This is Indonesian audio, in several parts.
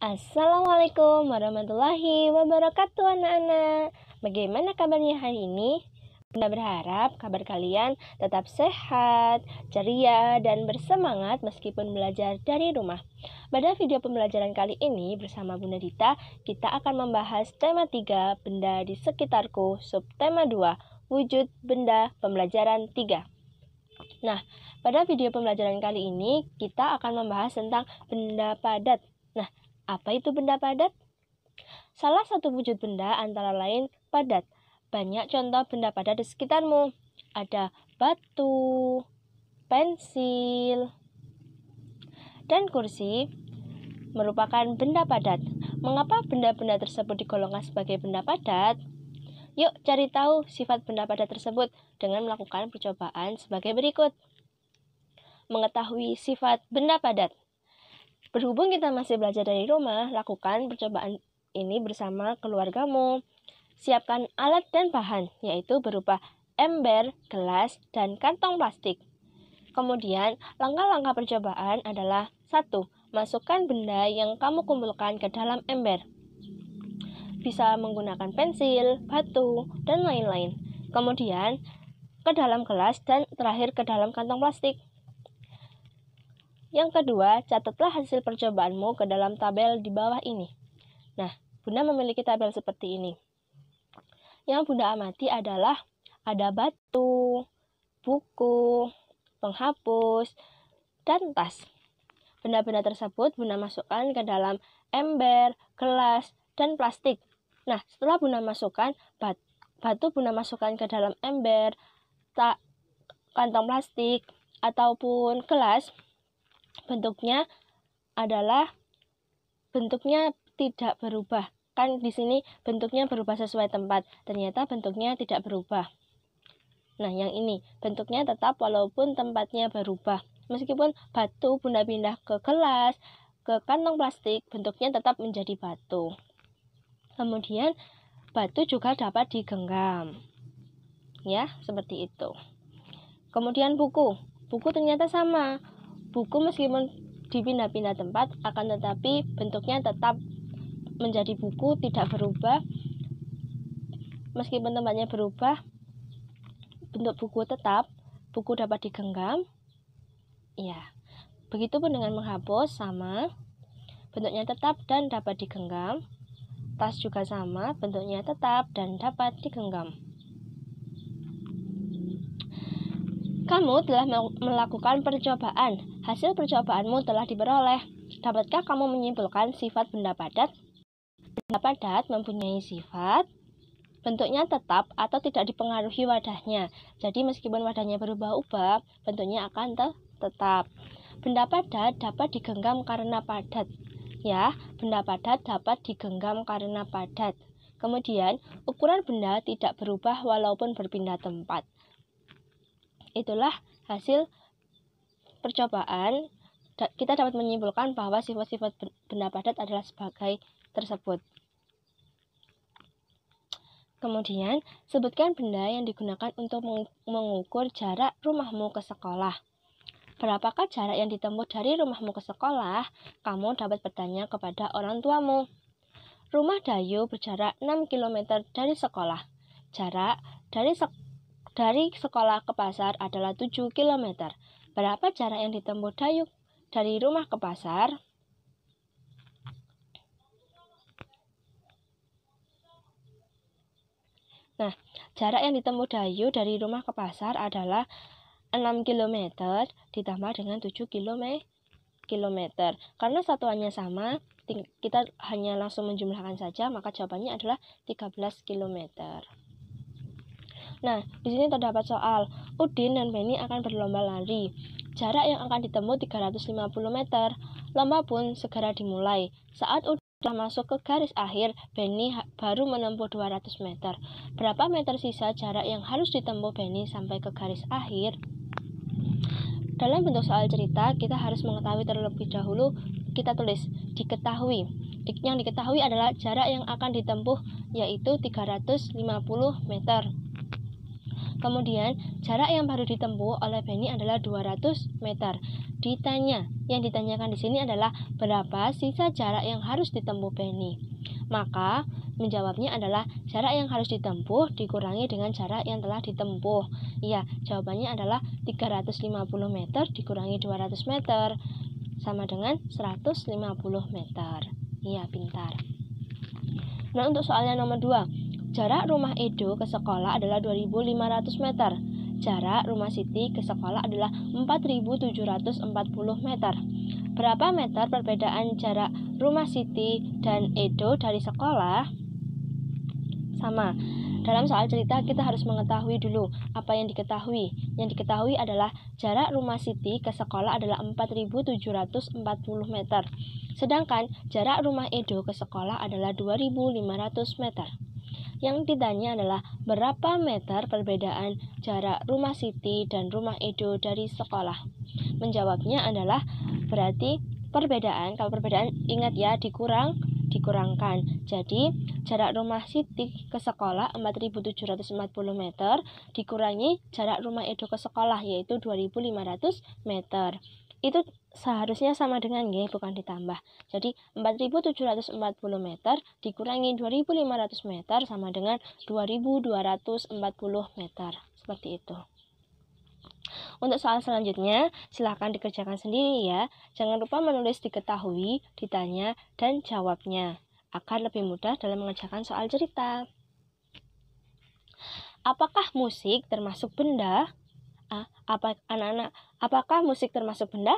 Assalamualaikum warahmatullahi wabarakatuh anak-anak. Bagaimana kabarnya hari ini? Bunda berharap kabar kalian tetap sehat, ceria, dan bersemangat meskipun belajar dari rumah. Pada video pembelajaran kali ini bersama Bunda Dita, kita akan membahas tema 3, benda di sekitarku, subtema 2, wujud benda pembelajaran 3. Nah, pada video pembelajaran kali ini kita akan membahas tentang benda padat. Nah, apa itu benda padat? Salah satu wujud benda antara lain padat. Banyak contoh benda padat di sekitarmu. Ada batu, pensil, dan kursi merupakan benda padat. Mengapa benda-benda tersebut digolongkan sebagai benda padat? Yuk cari tahu sifat benda padat tersebut dengan melakukan percobaan sebagai berikut. Mengetahui sifat benda padat. Berhubung kita masih belajar dari rumah, lakukan percobaan ini bersama keluargamu. Siapkan alat dan bahan, yaitu berupa ember, gelas, dan kantong plastik. Kemudian, langkah-langkah percobaan adalah 1. Masukkan benda yang kamu kumpulkan ke dalam ember. Bisa menggunakan pensil, batu, dan lain-lain. Kemudian, ke dalam gelas dan terakhir ke dalam kantong plastik. Yang kedua, catatlah hasil percobaanmu ke dalam tabel di bawah ini. Nah, Bunda memiliki tabel seperti ini. Yang Bunda amati adalah ada batu, buku, penghapus, dan tas. Benda-benda tersebut Bunda masukkan ke dalam ember, gelas, dan plastik. Nah, setelah Bunda masukkan batu Bunda masukkan ke dalam ember, kantong plastik, ataupun gelas, bentuknya tidak berubah. Kan di sini bentuknya berubah sesuai tempat. Ternyata bentuknya tidak berubah. Nah, yang ini bentuknya tetap walaupun tempatnya berubah. Meskipun batu Bunda pindah ke gelas, ke kantong plastik, bentuknya tetap menjadi batu. Kemudian batu juga dapat digenggam. Ya, seperti itu. Kemudian buku. Buku ternyata sama. Buku meskipun dipindah-pindah tempat, akan tetapi bentuknya tetap menjadi buku, tidak berubah. Meskipun tempatnya berubah, bentuk buku tetap, buku dapat digenggam. Ya, begitupun dengan menghapus, sama, bentuknya tetap dan dapat digenggam. Tas juga sama, bentuknya tetap dan dapat digenggam. Kamu telah melakukan percobaan. Hasil percobaanmu telah diperoleh. Dapatkah kamu menyimpulkan sifat benda padat? Benda padat mempunyai sifat bentuknya tetap atau tidak dipengaruhi wadahnya. Jadi meskipun wadahnya berubah-ubah, bentuknya akan tetap. Benda padat dapat digenggam karena padat. Ya, benda padat dapat digenggam karena padat. Kemudian, ukuran benda tidak berubah walaupun berpindah tempat. Itulah hasil percobaan. Kita dapat menyimpulkan bahwa sifat-sifat benda padat adalah sebagai tersebut. Kemudian, sebutkan benda yang digunakan untuk mengukur jarak rumahmu ke sekolah. Berapakah jarak yang ditempuh dari rumahmu ke sekolah? Kamu dapat bertanya kepada orang tuamu. Rumah Dayu berjarak 6 km dari sekolah. Jarak dari sekolah ke pasar adalah 7 km. Berapa jarak yang ditempuh Dayu dari rumah ke pasar? Nah, jarak yang ditempuh Dayu dari rumah ke pasar adalah 6 km ditambah dengan 7 km. Karena satuannya sama, kita hanya langsung menjumlahkan saja, maka jawabannya adalah 13 km. Nah, di sini terdapat soal. Udin dan Beni akan berlomba lari. Jarak yang akan ditempuh 350 meter. Lomba pun segera dimulai. Saat Udin telah masuk ke garis akhir, Beni baru menempuh 200 meter. Berapa meter sisa jarak yang harus ditempuh Beni sampai ke garis akhir? Dalam bentuk soal cerita, kita harus mengetahui terlebih dahulu. Kita tulis diketahui. Yang diketahui adalah jarak yang akan ditempuh, yaitu 350 meter. Kemudian, jarak yang baru ditempuh oleh Benny adalah 200 meter. Yang ditanyakan di sini adalah berapa sisa jarak yang harus ditempuh Benny. Maka, menjawabnya adalah jarak yang harus ditempuh dikurangi dengan jarak yang telah ditempuh. Iya, jawabannya adalah 350 meter dikurangi 200 meter sama dengan 150 meter. Iya, pintar. Nah, untuk soal yang nomor 2, jarak rumah Edo ke sekolah adalah 2.500 meter. Jarak rumah Siti ke sekolah adalah 4.740 meter. Berapa meter perbedaan jarak rumah Siti dan Edo dari sekolah? Sama. Dalam soal cerita kita harus mengetahui dulu apa yang diketahui. Yang diketahui adalah jarak rumah Siti ke sekolah adalah 4.740 meter. Sedangkan jarak rumah Edo ke sekolah adalah 2.500 meter. Yang ditanya adalah berapa meter perbedaan jarak rumah Siti dan rumah Edo dari sekolah. Menjawabnya adalah berarti perbedaan, kalau perbedaan ingat ya, dikurangkan. Jadi jarak rumah Siti ke sekolah 4.740 meter dikurangi jarak rumah Edo ke sekolah yaitu 2.500 meter. Itu seharusnya sama dengan G, bukan ditambah. Jadi 4.740 meter dikurangi 2.500 meter sama dengan 2.240 meter. Seperti itu. Untuk soal selanjutnya, silahkan dikerjakan sendiri ya. Jangan lupa menulis diketahui, ditanya, dan jawabnya, agar lebih mudah dalam mengerjakan soal cerita. Apakah musik termasuk benda? Anak-anak, apakah musik termasuk benda?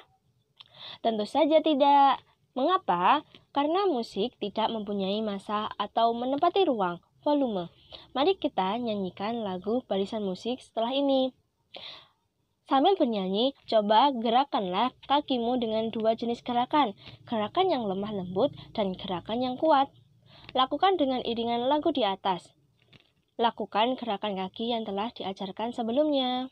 Tentu saja tidak. Mengapa? Karena musik tidak mempunyai massa atau menempati ruang, volume. Mari kita nyanyikan lagu barisan musik setelah ini. Sambil bernyanyi, coba gerakanlah kakimu dengan dua jenis gerakan. Gerakan yang lemah lembut dan gerakan yang kuat. Lakukan dengan iringan lagu di atas. Lakukan gerakan kaki yang telah diajarkan sebelumnya.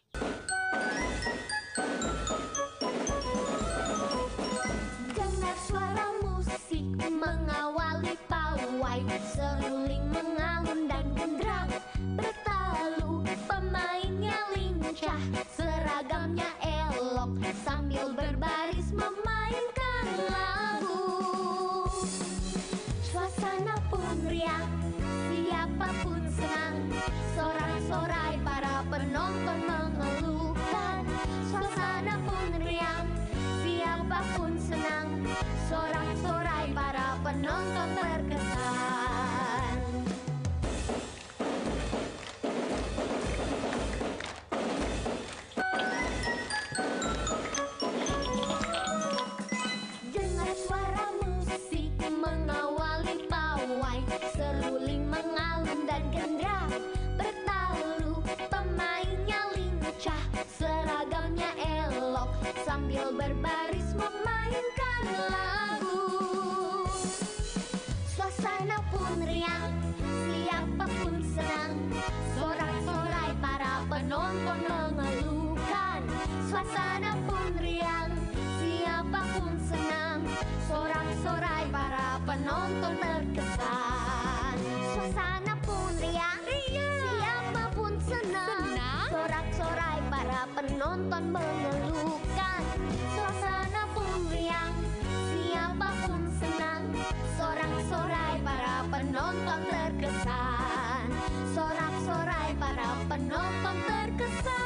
Dengar suara musik mengawali pawai, seruling mengalun dan genderang bertalu. Pemainnya lincah, seragamnya elok, sambil berbaris memainkan lagu. Suasana pun riang, siapapun senang, sorak-sorai para penonton mengeluhkan. Suasana pun riang, siapapun senang, sorak-sorai para penonton terkesan. Dengar suara musik mengawali pawai, seruling mengalun dan gendera bertalu. Pemainnya lincah, seragamnya elok, sambil berbaris memainkan lagu. Suasana pun riang, siapapun senang, sorak-sorai para penonton mengeluhkan. Suasana pun riang, siapapun senang, sorak-sorai para penonton terkesan. Suasana pun riang, siapapun senang, sorak-sorai para penonton mengeluhkan. Suasana pun riang, siapapun senang, sorak-sorai para penonton terkesan. Sorak-sorai para penonton terkesan.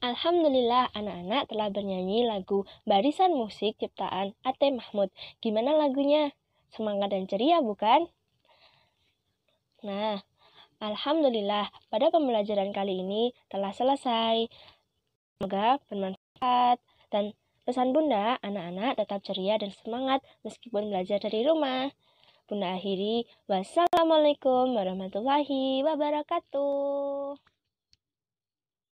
Alhamdulillah, anak-anak telah bernyanyi lagu barisan musik ciptaan Ate Mahmud. Gimana lagunya? Semangat dan ceria, bukan? Nah, alhamdulillah, pada pembelajaran kali ini telah selesai. Semoga bermanfaat. Dan pesan Bunda, anak-anak tetap ceria dan semangat meskipun belajar dari rumah. Bunda akhiri, wassalamualaikum warahmatullahi wabarakatuh.